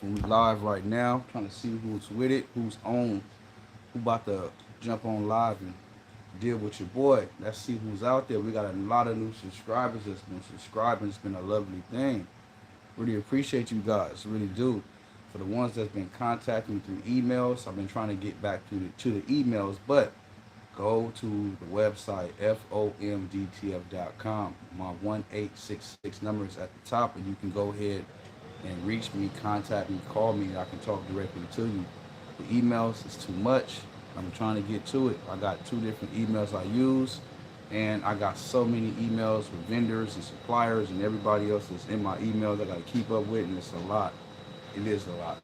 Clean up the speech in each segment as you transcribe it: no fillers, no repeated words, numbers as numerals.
We live right now, trying to see who's with it, who's on, who about to jump on live and deal with your boy. Let's see who's out there. We got a lot of new subscribers that's been subscribing. It's been a lovely thing. Really appreciate you guys, really do. For the ones that's been contacting me through emails, I've been trying to get back to the emails, but go to the website FOMDTF.com. My 1866 number is at the top, and you can go ahead and reach me, contact me, call me. I can talk directly to you. The emails is too much. I'm trying to get to it. I got two different emails I use, and I got so many emails with vendors and suppliers and everybody else that's in my emails I got to keep up with, and it's a lot. It is a lot.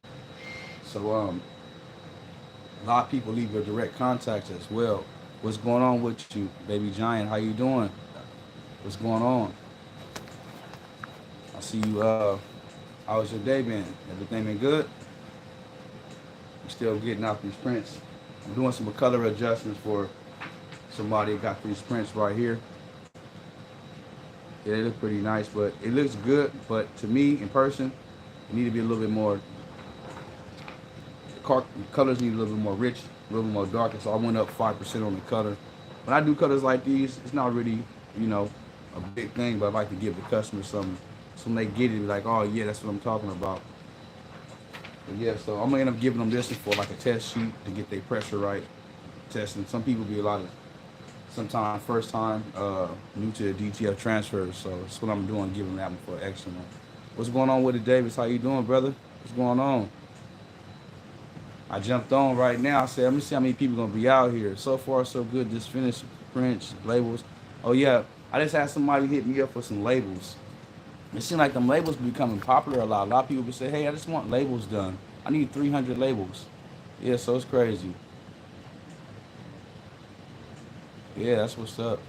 So a lot of people leave their direct contacts as well. What's going on with you, baby giant? How you doing? What's going on? I see you. How's your day been? Everything been good? I'm still getting out these prints. I'm doing some color adjustments for somebody that got these prints right here. Yeah, they look pretty nice, but it looks good. But to me, in person, it need to be a little bit more. The colors need a little bit more rich, a little bit more darker. So I went up 5% on the color. When I do colors like these, it's not really, you know, a big thing, but I like to give the customer some, so when they get it, like, oh yeah, that's what I'm talking about. But yeah, so I'm gonna end up giving them this for like a test sheet to get their pressure right. Testing. Some people be a lot of, sometimes first time new to the DTF transfers, so that's what I'm doing, giving that one for an extra one. What's going on with it, Davis? How you doing, brother? What's going on? I jumped on right now. I said, let me see how many people gonna be out here. So far, so good. Just finished prints, labels. Oh yeah, I just had somebody hit me up for some labels. It seems like them labels becoming popular a lot. A lot of people be say, hey, I just want labels done. I need 300 labels. Yeah, so it's crazy. Yeah, that's what's up.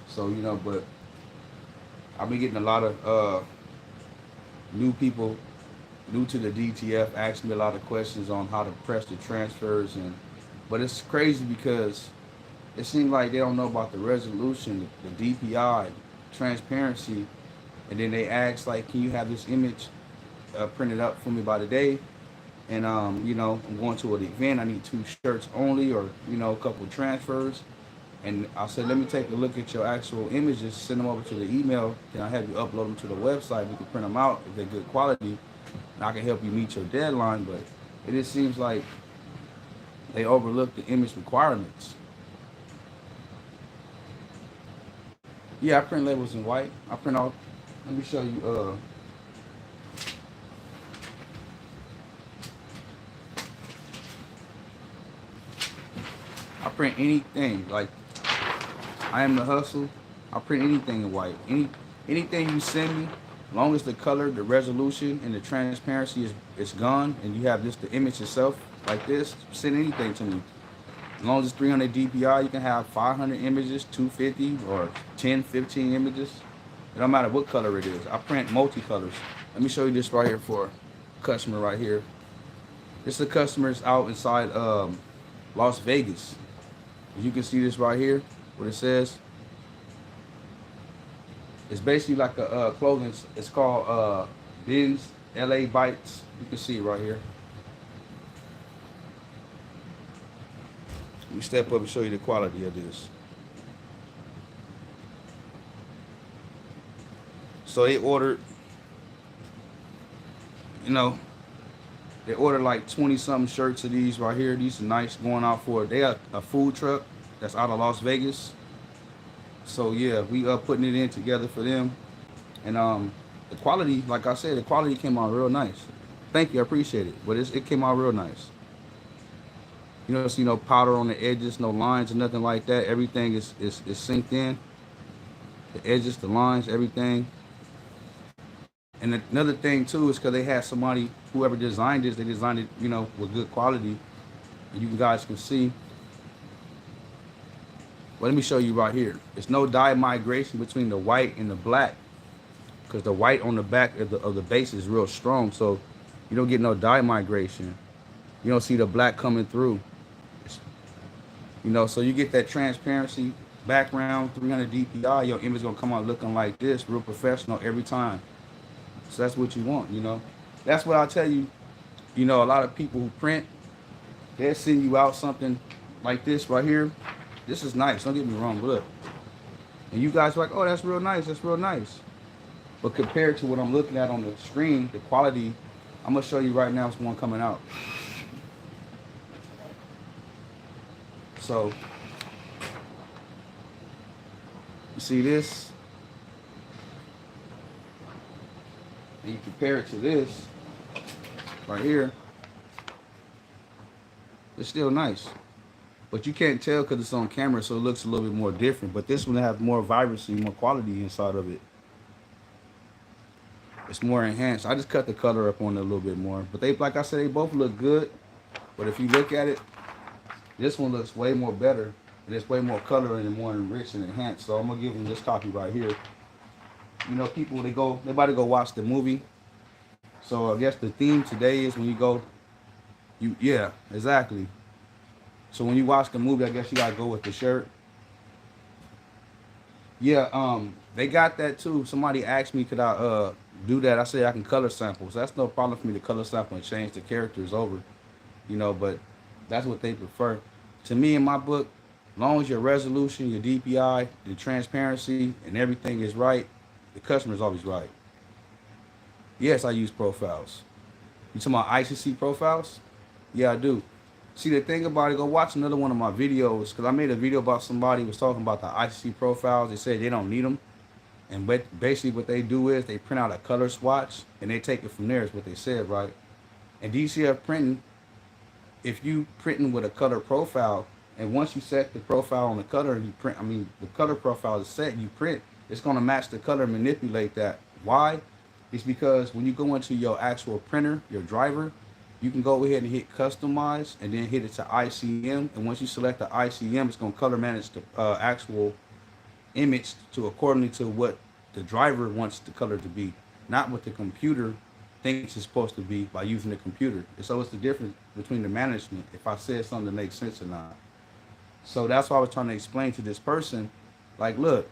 So, but I've been getting a lot of new people new to the DTF asking me a lot of questions on how to press the transfers, but it's crazy because it seems like they don't know about the resolution, the DPI, transparency, and then they ask like, can you have this image printed up for me by today? And I'm going to an event. I need two shirts only, or a couple of transfers. And I said, let me take a look at your actual images, send them over to the email. Can I have you upload them to the website? We can print them out if they're good quality, and I can help you meet your deadline. But it just seems like they overlook the image requirements. Yeah, I print labels in white. I print out. Let me show you. I print anything. Like, I am the hustle. I print anything in white. Anything you send me, as long as the color, the resolution, and the transparency is gone, and you have just the image itself like this, send anything to me. As long as it's 300 DPI, you can have 500 images, 250, or 10, 15 images. It don't matter what color it is. I print multicolors. Let me show you this right here for a customer right here. This is the customers out inside Las Vegas. You can see this right here, what it says. It's basically like a clothing. It's called Ben's LA Bites. You can see it right here. Let me step up and show you the quality of this. So they ordered, they ordered like 20 something shirts of these right here. These are nice, going out for, they got a food truck that's out of Las Vegas. So yeah, we putting it in together for them. And the quality, like I said, the quality came out real nice. Thank you, I appreciate it. But it came out real nice. You don't see no powder on the edges, no lines or nothing like that. Everything is synced in. The edges, the lines, everything. And another thing too is because they had somebody, whoever designed this, they designed it, with good quality. And you guys can see. Well, let me show you right here. There's no dye migration between the white and the black, because the white on the back of the base is real strong, so you don't get no dye migration. You don't see the black coming through. So you get that transparency background, 300 DPI. Your image gonna come out looking like this, real professional every time. So that's what you want. that's what I'll tell you. You know, a lot of people who print, they'll send you out something like this right here. This is nice. Don't get me wrong. But look, and you guys are like, oh, that's real nice. That's real nice. But compared to what I'm looking at on the screen, the quality, I'm gonna show you right now. It's one coming out. So you see this, and you compare it to this right here. It's still nice, but you can't tell because it's on camera, so it looks a little bit more different. But this one has more vibrancy, more quality inside of it. It's more enhanced. I just cut the color up on it a little bit more. But they, like I said, they both look good. But if you look at it, this one looks way more better. And it's way more color and more enriched and enhanced. So I'm gonna give them this copy right here. You know, people they about to go watch the movie. So I guess the theme today is when you go, yeah, exactly. So when you watch the movie, I guess you gotta go with the shirt. Yeah, they got that too. Somebody asked me could I do that. I said I can color sample. So that's no problem for me to color sample and change the characters over. You know, but that's what they prefer. To me, in my book, as long as your resolution, your DPI, the transparency, and everything is right, the customer is always right. Yes, I use profiles. You talking about ICC profiles? Yeah, I do. See, the thing about it, go watch another one of my videos, because I made a video about somebody who was talking about the ICC profiles. They said they don't need them. And basically what they do is they print out a color swatch, and they take it from there is what they said, right? And DCF printing, if you printing with a color profile, and once you set the profile on the color and you print, the color profile is set, you print, it's going to match the color and manipulate that. Why? It's because when you go into your actual printer, your driver, you can go ahead and hit customize and then hit it to ICM. And once you select the ICM, it's going to color manage the actual image to accordingly to what the driver wants the color to be, not what the computer thinks it's supposed to be by using the computer. And so it's the difference between the management, if I said something that makes sense or not. So that's why I was trying to explain to this person, like, look,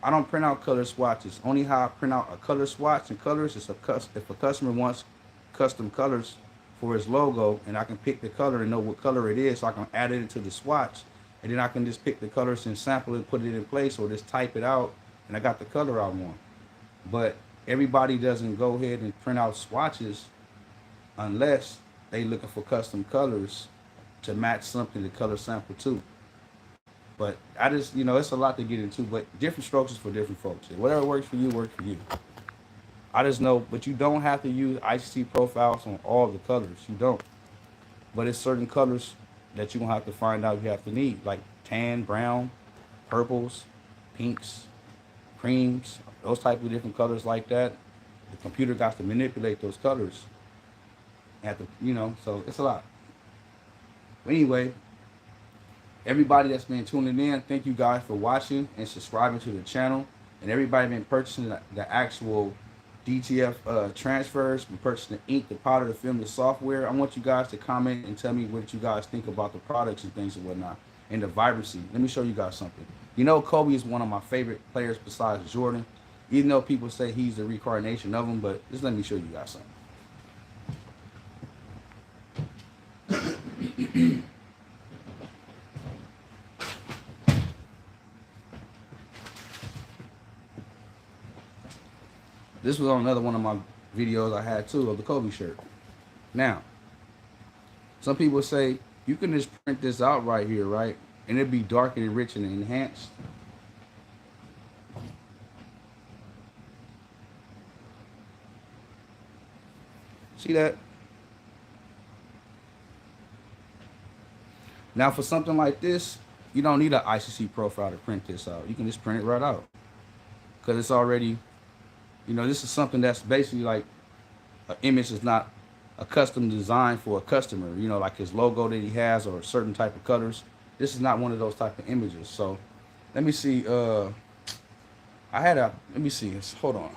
I don't print out color swatches. Only how I print out a color swatch and colors is if a customer wants custom colors for his logo, and I can pick the color and know what color it is, so I can add it into the swatch, and then I can just pick the colors and sample it, put it in place, or just type it out, and I got the color I want. But everybody doesn't go ahead and print out swatches unless they looking for custom colors to match something to color sample to. But I just, you know, it's a lot to get into, but different strokes is for different folks. Whatever works for you, works for you. I just know, but you don't have to use ICC profiles on all the colors. You don't. But it's certain colors that you're going to have to find out you have to need, like tan, brown, purples, pinks, creams, those type of different colors like that. The computer got to manipulate those colors. At the, you know, so it's a lot. But anyway, everybody that's been tuning in, thank you guys for watching and subscribing to the channel. And everybody been purchasing the actual DTF transfers, been purchasing the ink, the powder, the film, the software. I want you guys to comment and tell me what you guys think about the products and things and whatnot. And the vibrancy. Let me show you guys something. You know, Kobe is one of my favorite players besides Jordan. Even though people say he's the reincarnation of him, but just let me show you guys something. This was on another one of my videos I had too of the Kobe shirt. Now, some people say you can just print this out right here, right? And it'd be dark and rich and enhanced. See that? Now for something like this, you don't need an ICC profile to print this out. You can just print it right out. Because it's already, you know, this is something that's basically like an image is not a custom design for a customer, you know, like his logo that he has or certain type of colors. This is not one of those type of images. So let me see. Let me see. Hold on.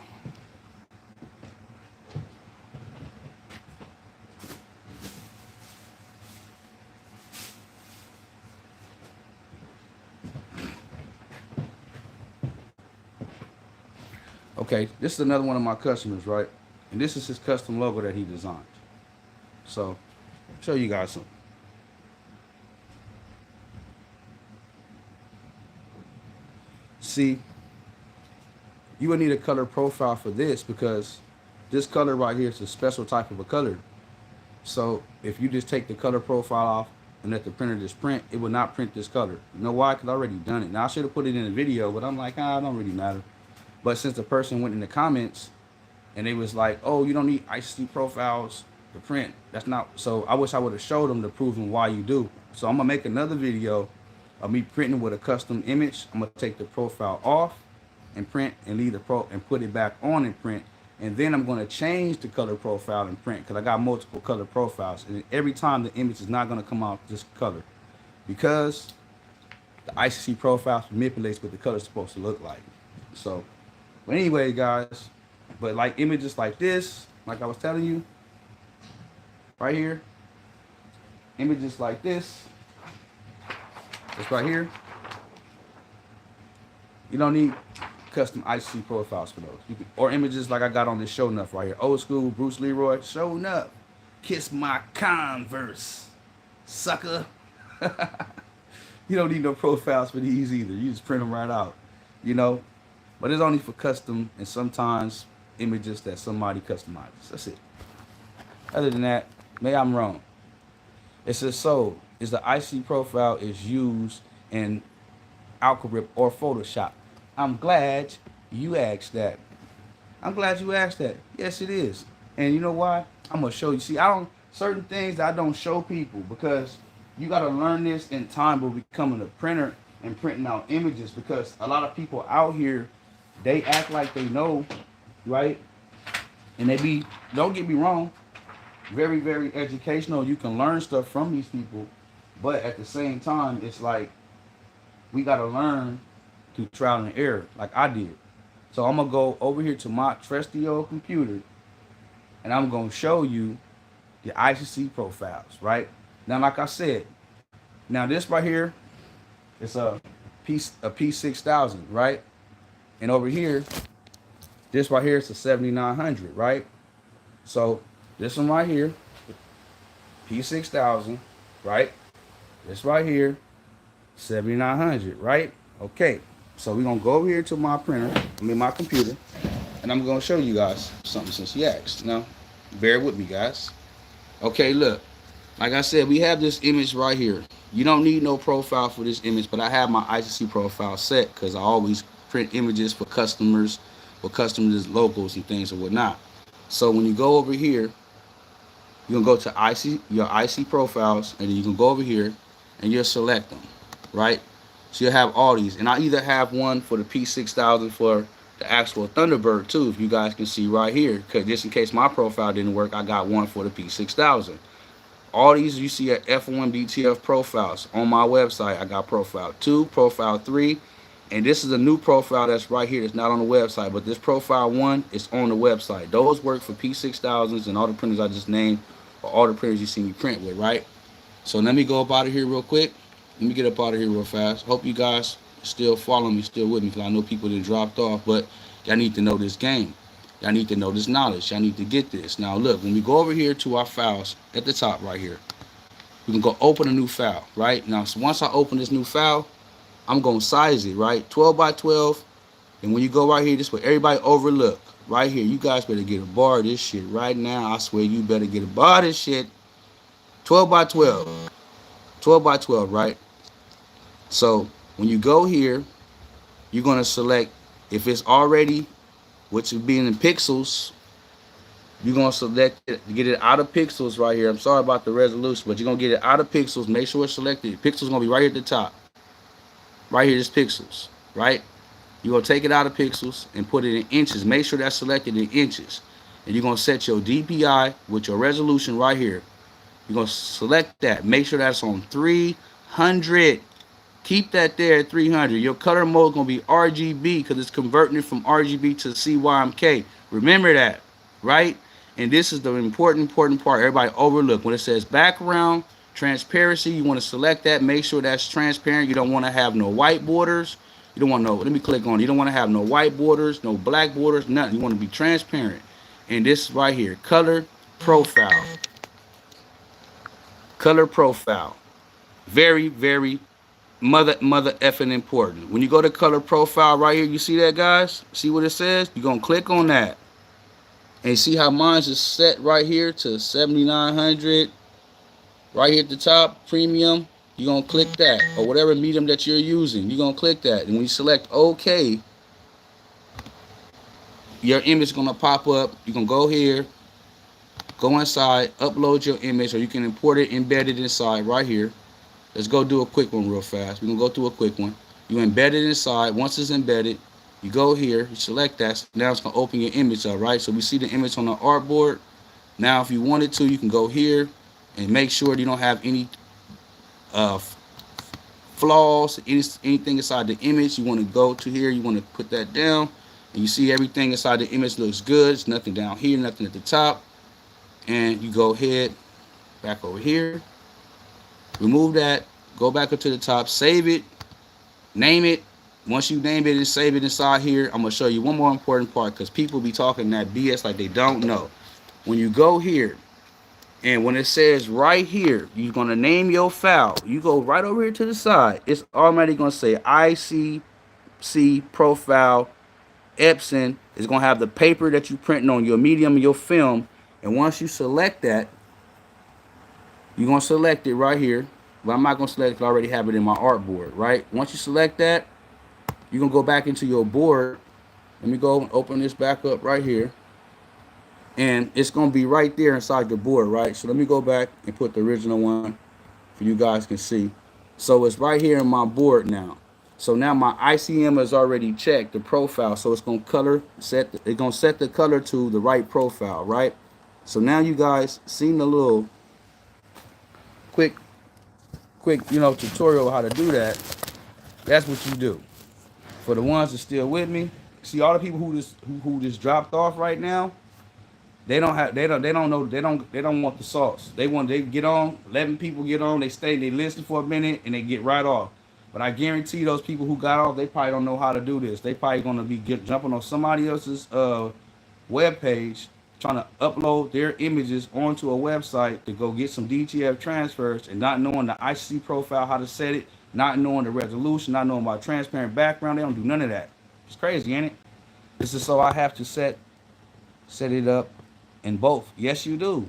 Okay, this is another one of my customers, right? And this is his custom logo that he designed. So, show you guys something. See, you would need a color profile for this because this color right here is a special type of a color. So if you just take the color profile off and let the printer just print, it will not print this color. You know why? Because I already done it. Now I should have put it in the video, but I'm like, it don't really matter. But since the person went in the comments and they was like, oh, you don't need ICC profiles to print. That's not, so I wish I would have showed them to prove them why you do. So I'm gonna make another video of me printing with a custom image. I'm gonna take the profile off and print and leave the pro and put it back on and print. And then I'm going to change the color profile and print because I got multiple color profiles. And every time the image is not going to come out this color because the ICC profile manipulates what the color is supposed to look like. So, but anyway, guys, but like images like this, like I was telling you, right here, images like this right here, you don't need custom ICC profiles for those. You can, or images like I got on this show enough right here. Old school Bruce Leroy, show enough. Kiss my Converse, sucker. You don't need no profiles for these either. You just print them right out, you know. But it's only for custom and sometimes images that somebody customizes. That's it. Other than that, maybe I'm wrong. It says so. Is the ICC profile is used in Algorithm or Photoshop? I'm glad you asked that. I'm glad you asked that. Yes, it is. And you know why? I'm gonna show you. See, I don't certain things that I don't show people because you gotta learn this in time with becoming a printer and printing out images because a lot of people out here, they act like they know, right? And they be, don't get me wrong, very, very educational. You can learn stuff from these people, but at the same time, it's like we gotta learn through trial and error, like I did. So I'm gonna go over here to my trusty old computer and I'm gonna show you the ICC profiles, right? Now, like I said, now this right here is a P6000, right? And over here, this right here is a 7900, right? So this one right here, P6000, right? This right here, 7900, right? Okay. So we're going to go over here to my printer, my computer, and I'm going to show you guys something since you asked. Now, bear with me, guys. Okay, look. Like I said, we have this image right here. You don't need no profile for this image, but I have my ICC profile set because I always print images for customers, logos and things and whatnot. So when you go over here, you're going to go to your IC profiles, and then you can go over here and you'll select them, right? So you'll have all these, and I either have one for the P6000 for the actual Thunderbird too, if you guys can see right here, because just in case my profile didn't work, I got one for the P6000. All these you see at F.O.M DTF profiles on my website. I got profile 2, profile 3, and this is a new profile that's right here. It's not on the website, but this profile 1 is on the website. Those work for P6000s and all the printers I just named, or all the printers you see me print with, right? So let me go up out of here real quick. Let me get up out of here real fast. Hope you guys still following me, still with me, because I know people that dropped off, but y'all need to know this game. Y'all need to know this knowledge. Y'all need to get this. Now look, when we go over here to our files at the top right here, we can go open a new file, right? Now, so once I open this new file, I'm going to size it, right? 12 by 12. And when you go right here, this is what everybody overlook. Right here, you guys better get a bar of this shit right now. I swear you better get a bar of this shit. 12 by 12. 12 by 12, right? So when you go here, you're going to select, if it's already, which would be in pixels, you're going to select it to get it out of pixels right here. I'm sorry about the resolution, but you're going to get it out of pixels. Make sure it's selected. Pixels going to be right here at the top. Right here is pixels, right? You're going to take it out of pixels and put it in inches. Make sure that's selected in inches. And you're going to set your DPI with your resolution right here. You're going to select that. Make sure that's on 300. Keep that there at 300. Your color mode is going to be RGB because it's converting it from RGB to CYMK. Remember that, right? And this is the important part everybody overlook. When it says background transparency, you want to select that. Make sure that's transparent. You don't want to have no white borders. You don't want no, let me click on it. You don't want to have no white borders, no black borders, nothing. You want to be transparent. And this right here, color profile. Color profile. Very, very mother effing important. When you go to color profile right here, you see that, guys? See what it says? You're going to click on that. And see how mine's is set right here to 7,900. Right here at the top, premium. You're going to click that. Or whatever medium that you're using. You're going to click that. And when you select OK, your image is going to pop up. You're going to go here. Go inside. Upload your image. Or you can import it, embed it inside right here. Let's go do a quick one real fast. We're going to go through a quick one. You embed it inside. Once it's embedded, you go here, you select that. So now it's going to open your image up, right? So we see the image on the artboard. Now, if you wanted to, you can go here and make sure you don't have any uh, flaws, anything inside the image. You want to go to here. You want to put that down. And you see everything inside the image looks good. There's nothing down here, nothing at the top. And you go ahead, back over here. Remove that. Go back up to the top. Save it. Name it. Once you name it and save it inside here, I'm going to show you one more important part because people be talking that BS like they don't know. When you go here and when it says right here, you're going to name your file. You go right over here to the side. It's automatically going to say ICC profile Epson. It's going to have the paper that you printing on your medium and your film. And once you select that, you're going to select it right here. But I'm not going to select it because I already have it in my artboard, right? Once you select that, you're going to go back into your board. Let me go and open this back up right here. And it's going to be right there inside the board, right? So let me go back and put the original one for you guys can see. So it's right here in my board now. So now my ICM is already checked, the profile. So it's going to it's going to set the color to the right profile, right? So now you guys seen the little quick, tutorial how to do that. That's what you do. For the ones that still with me, see all the people who just dropped off right now, they don't know, they don't want the sauce. They get on, 11 people get on, they listen for a minute and they get right off. But I guarantee those people who got off, they probably don't know how to do this. They probably gonna be jumping on somebody else's web page, trying to upload their images onto a website to go get some DTF transfers and not knowing the ICC profile, how to set it, not knowing the resolution, not knowing about transparent background. They don't do none of that. It's crazy, ain't it? This is so I have to set it up in both. Yes, you do.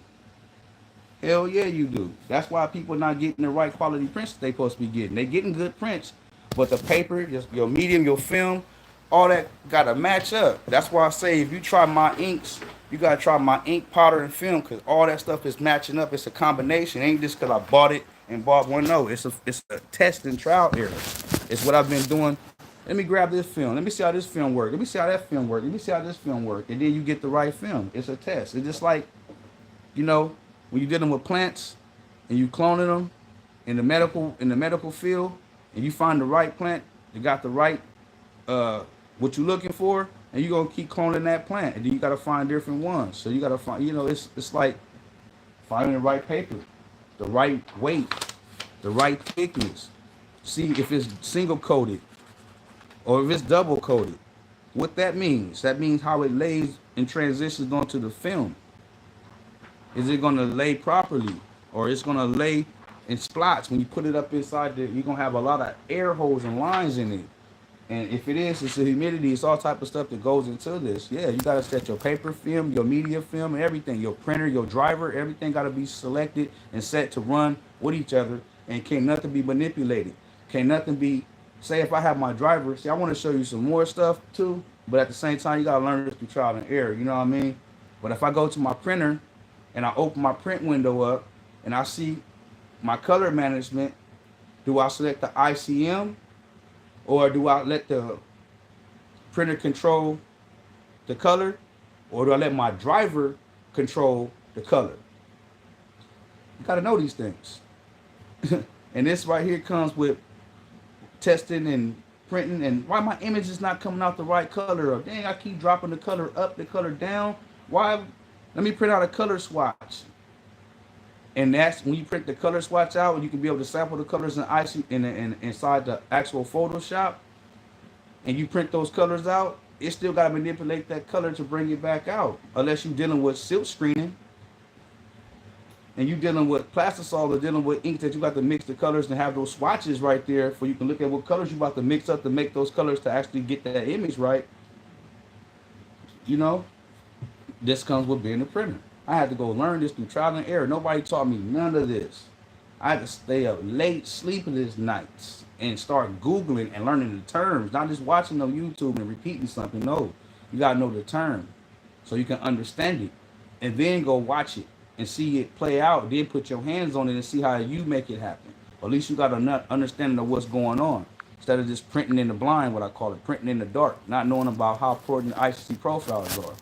Hell yeah, you do. That's why people not getting the right quality prints they supposed to be getting. They getting good prints, but the paper, your medium, your film, all that gotta match up. That's why I say if you try my inks, you gotta try my ink, powder, and film, because all that stuff is matching up. It's a combination. It ain't just because I bought it and bought one. No, it's a test and trial error. It's what I've been doing. Let me grab this film. Let me see how this film works. Let me see how that film works. Let me see how this film works. And then you get the right film. It's a test. It's just like, when you're dealing with plants and you cloning them in the medical field, and you find the right plant that got the right what you're looking for, and you're gonna keep cloning that plant, and then you gotta find different ones. So you gotta find, it's like finding the right paper, the right weight, the right thickness. See if it's single coated or if it's double coated. What that means? That means how it lays and transitions onto the film. Is it gonna lay properly, or it's gonna lay in splots? When you put it up inside there, you're gonna have a lot of air holes and lines in it. And if it is, it's the humidity, it's all type of stuff that goes into this. Yeah, you gotta set your paper film, your media film, and everything. Your printer, your driver, everything gotta be selected and set to run with each other. And can't nothing be manipulated. Can't nothing be, say if I have my driver, see I wanna show you some more stuff too, but at the same time, you gotta learn this through trial and error, you know what I mean? But if I go to my printer and I open my print window up and I see my color management, do I select the ICM, or do I let the printer control the color, or do I let my driver control the color? You gotta know these things. And this right here comes with testing and printing, and why my image is not coming out the right color, or dang, I keep dropping the color up, the color down. Why? Let me print out a color swatch. And that's when you print the color swatch out, you can be able to sample the colors inside the actual Photoshop, and you print those colors out. it still got to manipulate that color to bring it back out. Unless you're dealing with silk screening and you dealing with plastisol or dealing with ink that you got to mix the colors and have those swatches right there for you can look at what colors you about to mix up to make those colors to actually get that image right. You know, this comes with being a printer. I had to go learn this through trial and error. Nobody taught me none of this. I had to stay up late, sleepless nights, and start Googling and learning the terms, not just watching on YouTube and repeating something. No, you gotta know the term so you can understand it, and then go watch it and see it play out. Then put your hands on it and see how you make it happen. Or at least you got an understanding of what's going on instead of just printing in the blind, what I call it, printing in the dark, not knowing about how important ICC profiles are.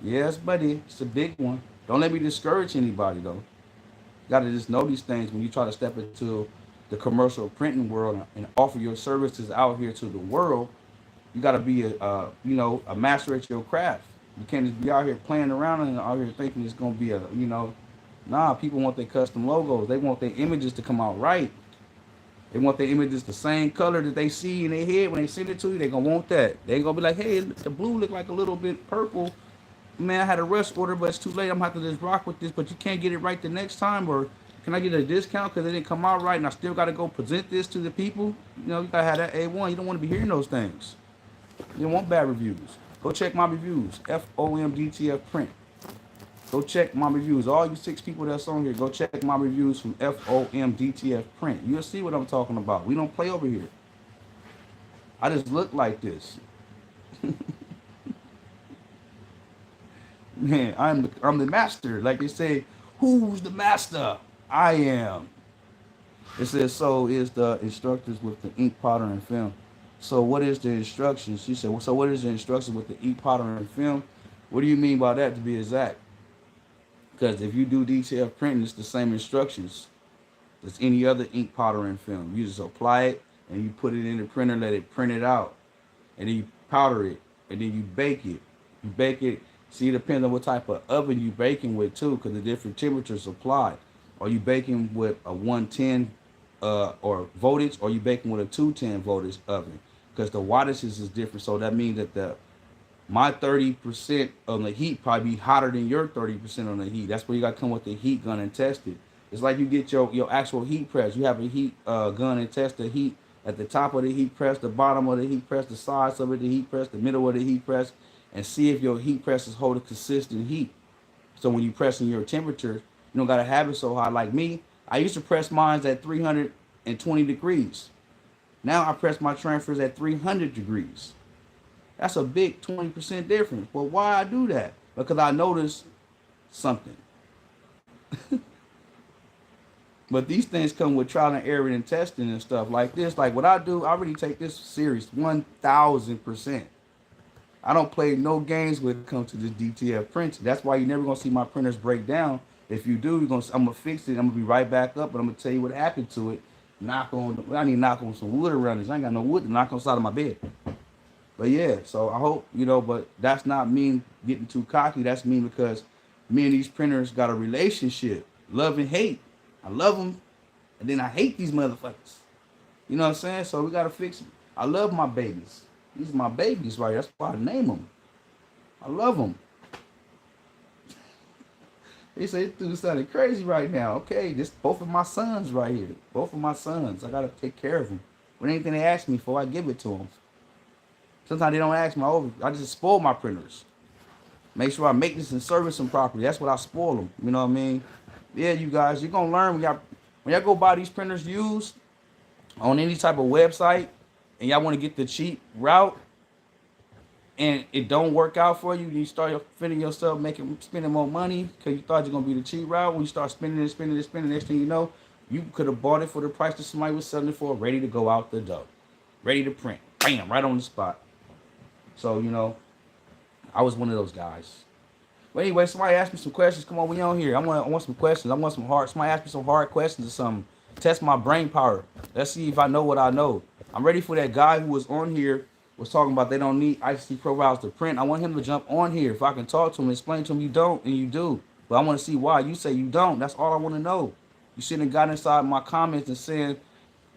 Yes, buddy, it's a big one. Don't let me discourage anybody though. You gotta just know these things when you try to step into the commercial printing world and offer your services out here to the world. You gotta be a master at your craft. You can't just be out here playing around and out here thinking it's gonna be nah. People want their custom logos. They want their images to come out right. They want their images the same color that they see in their head when they send it to you. They gonna want that. They ain't gonna be like, hey, the blue look like a little bit purple. Man, I had a rush order, but it's too late. I'm gonna have to just rock with this, but you can't get it right the next time, or can I get a discount because it didn't come out right and I still gotta go present this to the people? You gotta have that A1. You don't want to be hearing those things. You don't want bad reviews. Go check my reviews. F.O.M DTF print. Go check my reviews. All you 6 people that's on here, go check my reviews from F.O.M DTF print. You'll see what I'm talking about. We don't play over here. I just look like this. Man, I'm the master. Like they say, who's the master? I am. It says, so is the instructors with the ink, powder, and film. So what is the instructions? She said, well, so what is the instructions with the ink, powder, and film? What do you mean by that, to be exact? Because if you do DTF printing, it's the same instructions as any other ink, powder, and film. You just apply it and you put it in the printer, let it print it out, and then you powder it, and then you bake it. You bake it. See, it depends on what type of oven you baking with too, because the different temperatures applied. Are you baking with a 110 or voltage, or you baking with a 210 voltage oven? Because the wattages is different. So that means that my 30% on the heat probably be hotter than your 30% on the heat. That's where you got to come with the heat gun and test it. It's like you get your actual heat press. You have a heat gun and test the heat at the top of the heat press, the bottom of the heat press, the sides of it, the heat press, the middle of the heat press, and see if your heat press is holding consistent heat. So when you press in your temperature, you don't got to have it so high. Like me, I used to press mine at 320 degrees. Now I press my transfers at 300 degrees. That's a big 20% difference. Well, why I do that? Because I noticed something. But these things come with trial and error and testing and stuff like this. Like what I do, I really take this serious 1,000%. I don't play no games when it comes to this DTF printing. That's why you're never gonna see my printers break down. If you do, I'm gonna fix it. I'm gonna be right back up, but I'm gonna tell you what happened to it. I need to knock on some wood around this. I ain't got no wood to knock on the side of my bed. But yeah, so I hope, but that's not me getting too cocky. That's me because me and these printers got a relationship, love and hate. I love them, and then I hate these motherfuckers. You know what I'm saying? So we gotta fix them. I love my babies. These are my babies, right? That's why I name them. I love them. They say this dude sounding crazy right now. Okay, this both of my sons right here. Both of my sons. I gotta take care of them. When anything they ask me for, I give it to them. Sometimes they don't ask me. I just spoil my printers. Make sure I make this and service them properly. That's what I spoil them. You know what I mean? Yeah, you guys, you're gonna learn when y'all go buy these printers used on any type of website, and y'all want to get the cheap route, and it don't work out for you, you start finding yourself spending more money because you thought you're gonna be the cheap route. When you start spending, next thing you know, you could have bought it for the price that somebody was selling it for, ready to go out the door, ready to print, bam, right on the spot. So I was one of those guys. But anyway, somebody asked me some questions. Come on, we on here. I want some questions. I want some hard. Somebody asked me some hard questions or something. Test my brain power. Let's see if I know what I know. I'm ready for that guy who was on here, was talking about they don't need ICC profiles to print. I want him to jump on here. If I can talk to him, explain to him you don't and you do. But I want to see why you say you don't. That's all I want to know. You shouldn't have got inside my comments and said,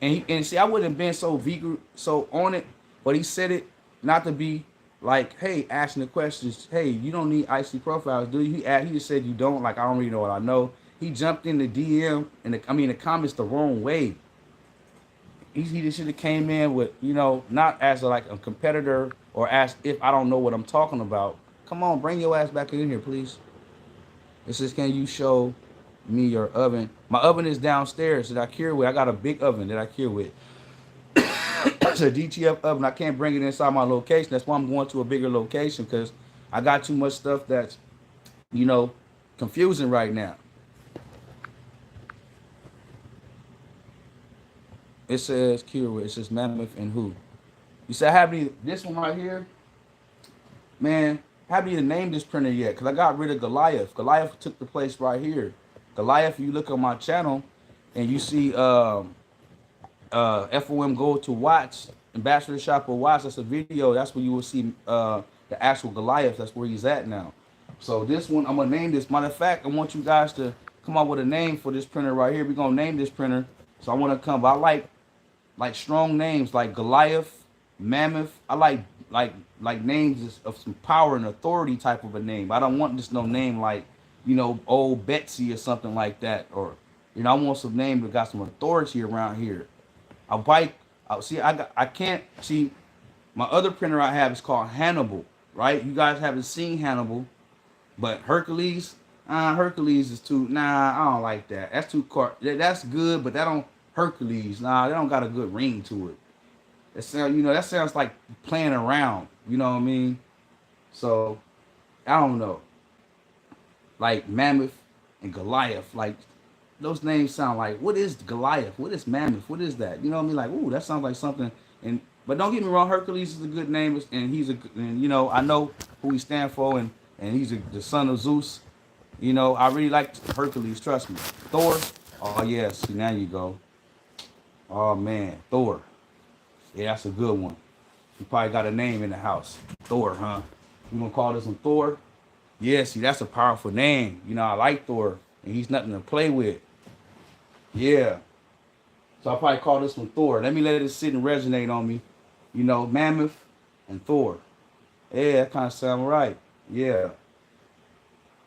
and see, I wouldn't have been so on it, but he said it not to be Like, hey, asking the questions, hey, you don't need IC profiles, do you? He just said you don't. Like, I don't really know what I know. He jumped in the DM and the comments the wrong way. He just should have came in with, not as like a competitor or as if I don't know what I'm talking about. Come on, bring your ass back in here, please. It says, can you show me your oven? My oven is downstairs that I cure with. I got a big oven that I cure with. It's a DTF oven. I can't bring it inside my location. That's why I'm going to a bigger location because I got too much stuff that's, you know, confusing right now. It says cure with. It says mammoth and who. You said, this one right here, man, haven't even named this printer yet because I got rid of Goliath. Goliath took the place right here. Goliath, you look on my channel and you see F.O.M go to watch, Ambassador Shop or watch, that's a video. That's where you will see the actual Goliath. That's where he's at now. So this one, I'm going to name this. Matter of fact, I want you guys to come up with a name for this printer right here. We're going to name this printer. So I want to come, I like strong names like Goliath, Mammoth. I like names of some power and authority type of a name. I don't want just no name like, old Betsy or something like that. Or, I want some name that got some authority around here. A bike. I can't see. My other printer I have is called Hannibal, right? You guys haven't seen Hannibal, but Hercules. Hercules is too. Nah, I don't like that. That's too That's good, but that don't Hercules. Nah, that don't got a good ring to it. That sounds like playing around. You know what I mean? So I don't know. Like Mammoth and Goliath, like those names sound like, what is Goliath? What is Mammoth? What is that? You know what I mean? Like, ooh, that sounds like something. But don't get me wrong, Hercules is a good name, and I know who he stands for, and he's the son of Zeus. I really like Hercules. Trust me. Thor. Oh yes, see, now you go. Oh man, Thor. Yeah, that's a good one. You probably got a name in the house. Thor, huh? You gonna call this one Thor? Yeah, see, that's a powerful name. I like Thor, and he's nothing to play with. Yeah. So I'll probably call this one Thor. Let me let it sit and resonate on me. Mammoth and Thor. Yeah, that kind of sound right. Yeah.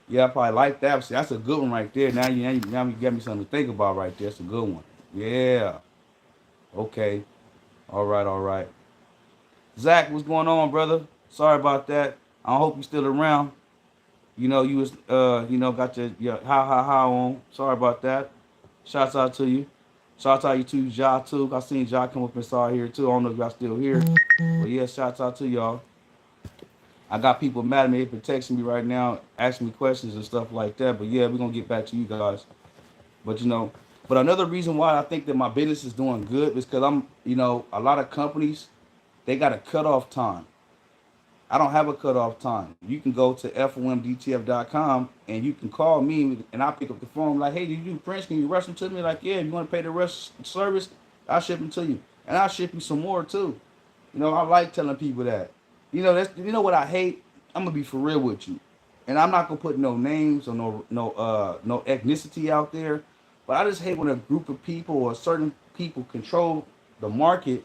Yeah, I probably like that. See, that's a good one right there. Now you got me something to think about right there. That's a good one. Yeah. Okay. All right, all right. Zach, what's going on, brother? Sorry about that. I hope you're still around. You was got your how on. Sorry about that. Shouts out to you. Shouts out to you, Ja too. I seen Ja come up and saw here too. I don't know if y'all still here. But yeah, shouts out to y'all. I got people mad at me for texting me right now, asking me questions and stuff like that. But yeah, we're gonna get back to you guys. But but another reason why I think that my business is doing good is because I'm, a lot of companies, they got a cutoff time. I don't have a cutoff time. You can go to FOMDTF.com and you can call me and I'll pick up the phone like, hey, do you do prints? Can you rush them to me? Like, yeah, if you want to pay the rush service, I'll ship them to you. And I'll ship you some more too. I like telling people that. What I hate? I'm gonna be for real with you. And I'm not gonna put no names or no ethnicity out there. But I just hate when a group of people or certain people control the market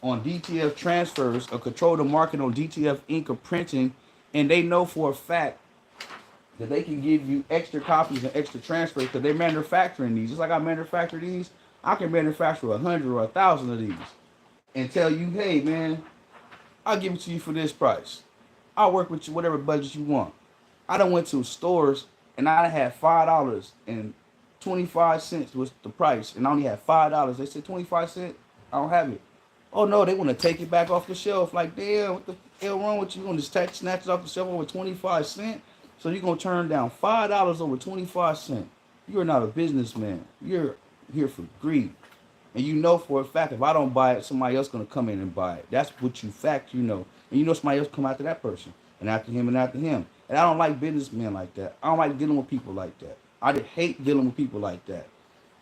on DTF transfers or control the market on DTF ink or printing, and they know for a fact that they can give you extra copies and extra transfers because they're manufacturing these. Just like I manufacture these, I can manufacture 100 or 1,000 of these and tell you, hey man, I'll give it to you for this price. I'll work with you whatever budget you want. I done went to stores and I had $5.25 was the price, and I only had $5. They said 25 cents. I don't have it. Oh no, they want to take it back off the shelf. Like, damn, what the hell wrong with you? You want to snatch it off the shelf over 25 cents? So you're gonna turn down $5 over 25 cents. You're not a businessman. You're here for greed. And you know for a fact if I don't buy it, somebody else gonna come in and buy it. That's what you fact, And somebody else come after that person. And after him and after him. And I don't like businessmen like that. I don't like dealing with people like that. I hate dealing with people like that.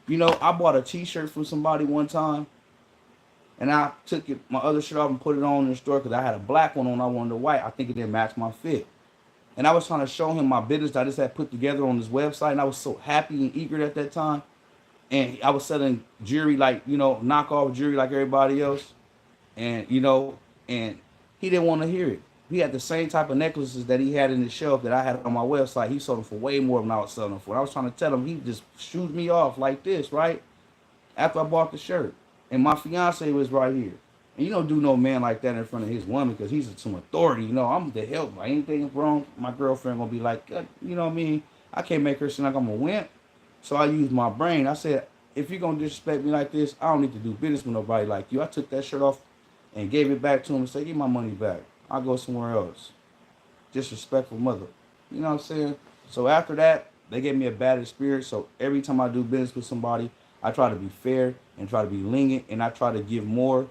I bought a t-shirt from somebody one time. And I took my other shirt off and put it on in the store because I had a black one on. I wanted a white. I think it didn't match my fit. And I was trying to show him my business that I just had put together on this website. And I was so happy and eager at that time. And I was selling jewelry like, knockoff jewelry like everybody else. And, and he didn't want to hear it. he had the same type of necklaces that he had in the shelf that I had on my website. He sold them for way more than I was selling them for. And I was trying to tell him, he just shooed me off like this, right? After I bought the shirt. And my fiance was right here. And you don't do no man like that in front of his woman because he's some authority. You know, I'm the help. Like anything wrong, my girlfriend gonna be like, you know what I mean? I can't make her seem like I'm a wimp. So I used my brain. I said, if you're gonna disrespect me like this, I don't need to do business with nobody like you. I took that shirt off and gave it back to him and said, give my money back. I'll go somewhere else. Disrespectful mother. You know what I'm saying? So after that, they gave me a bad experience. So every time I do business with somebody, I try to be fair and try to be lenient, and I try to give more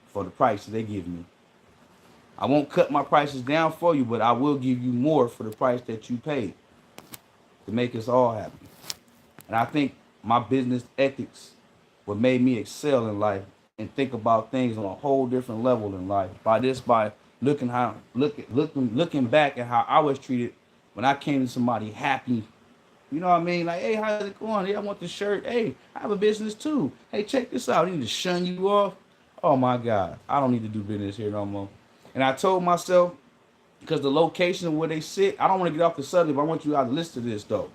for the price that they give me. I won't cut my prices down for you, but I will give you more for the price that you paid to make us all happy. And I think my business ethics what made me excel in life and think about things on a whole different level in life. By looking back at how I was treated when I came to somebody happy. You know what I mean? Like, hey, how's it going? Hey, I want the shirt. Hey, I have a business too. Hey, check this out. I need to shun you off. Oh my God. I don't need to do business here no more. And I told myself, because the location where they sit, I don't want to get off the subject, but I want you guys to listen to this though.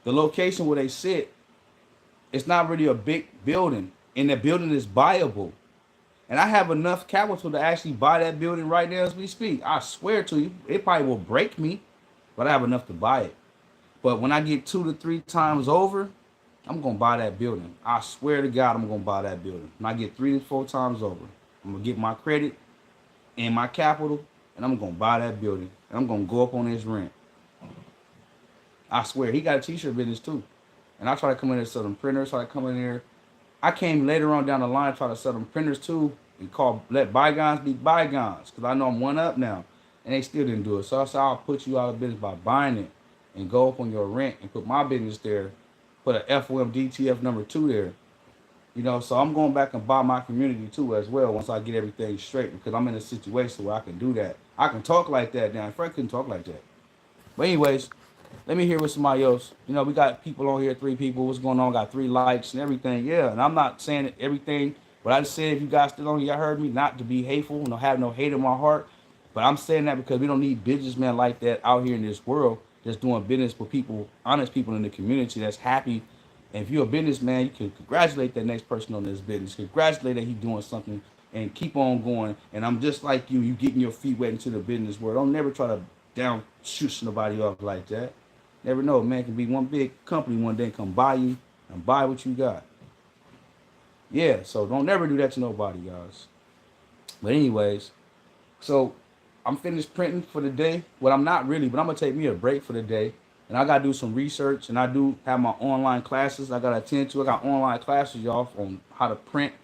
The location where they sit, it's not really a big building, and the building is buyable. And I have enough capital to actually buy that building right now as we speak. I swear to you, it probably will break me, but I have enough to buy it. But when I get 2 to 3 times over, I'm going to buy that building. I swear to God, I'm going to buy that building. When I get 3 to 4 times over, I'm going to get my credit and my capital, and I'm going to buy that building. And I'm going to go up on his rent. I swear, he got a t-shirt business too. And I try to come in there and sell them printers. Try to come in there. I came later on down the line try to sell them printers too and let bygones be bygones because I know I'm one up now. And they still didn't do it. So I said, I'll put you out of business by buying it and go up on your rent and put my business there. Put an F.O.M DTF number 2 there. You know, so I'm going back and buy my community too as well once I get everything straight because I'm in a situation where I can do that. I can talk like that now. Frank couldn't talk like that. But anyways, let me hear with somebody else. You know, we got people on here, 3 people. What's going on? Got 3 likes and everything. Yeah, and I'm not saying everything. But I just said if you guys still on here, y'all heard me, not to be hateful, no have no hate in my heart. But I'm saying that because we don't need businessmen like that out here in this world that's doing business with people, honest people in the community that's happy. And if you're a businessman, you can congratulate that next person on this business. Congratulate that he's doing something and keep on going. And I'm just like you getting your feet wet into the business world. Don't never try to shoot somebody off like that. Never know, man, can be one big company one day come buy you and buy what you got. Yeah, so don't never do that to nobody, guys. But anyways, so I'm finished printing for the day. Well, I'm not really, but I'm going to take me a break for the day. And I got to do some research, and I do have my online classes I got to attend to. I got online classes, y'all, on how to print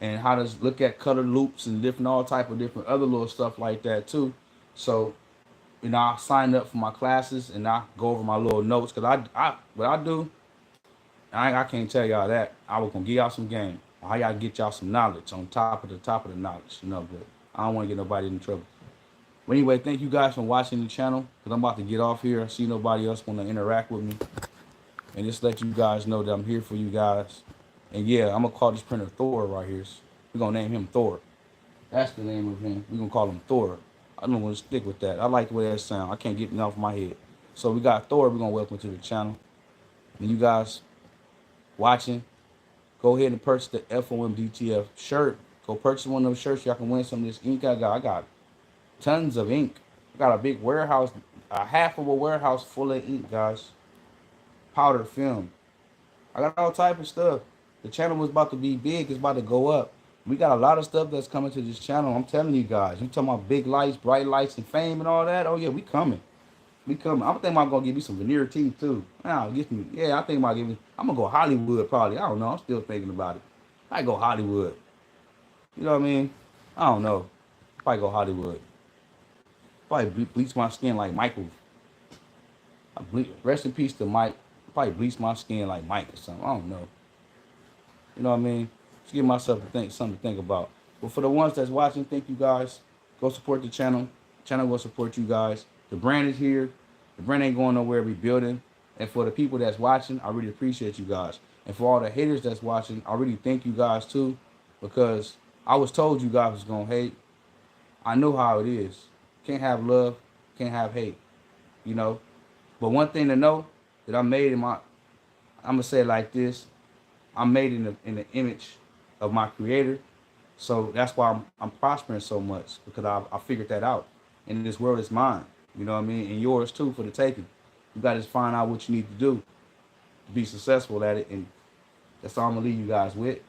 and how to look at color loops and all type of different other little stuff like that, too. So, you know, I signed up for my classes and I go over my little notes because what I do, I can't tell y'all that. I was gonna give y'all some game. How y'all get y'all some knowledge on top of the knowledge, you know. But I don't want to get nobody in trouble. But anyway, thank you guys for watching the channel because I'm about to get off here. I see nobody else want to interact with me, and just let you guys know that I'm here for you guys. And yeah, I'm gonna call this printer Thor right here. We're gonna name him Thor. That's the name of him. We're gonna call him Thor. I'm going to stick with that. I like the way that sounds. I can't get it off my head. So we got Thor. We're going to welcome to the channel. And you guys watching, go ahead and purchase the F.O.M DTF shirt. Go purchase one of those shirts. Y'all can win some of this ink I got. I got tons of ink. I got a big warehouse, a half of a warehouse full of ink, guys. Powder film. I got all type of stuff. The channel was about to be big. It's about to go up. We got a lot of stuff that's coming to this channel. I'm telling you guys. You talking about big lights, bright lights, and fame and all that? Oh, yeah, we coming. We coming. I'm thinking about going to give you some veneer teeth, too. Yeah, I think about giving. I'm going to go Hollywood, probably. I don't know. I'm still thinking about it. I go Hollywood. You know what I mean? I don't know. Probably go Hollywood. Probably bleach my skin like Michael. Rest in peace to Mike. Probably bleach my skin like Mike or something. I don't know. You know what I mean? Just give myself something to think about. But for the ones that's watching, thank you guys. Go support the channel. The channel will support you guys. The brand is here. The brand ain't going nowhere. We building. And for the people that's watching, I really appreciate you guys. And for all the haters that's watching, I really thank you guys too. Because I was told you guys was going to hate. I know how it is. Can't have love, can't have hate, you know. But one thing to know that I'm made in my, I'm gonna say it like this: I'm made in the image of my Creator. So that's why I'm prospering so much because I figured that out. And this world is mine, you know what I mean, and yours too for the taking. You got to just find out what you need to do to be successful at it, and that's all I'm gonna leave you guys with.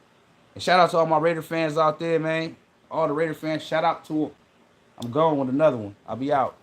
And shout out to all my Raider fans out there, man. All the Raider fans, shout out to them. I'm going with another one. I'll be out.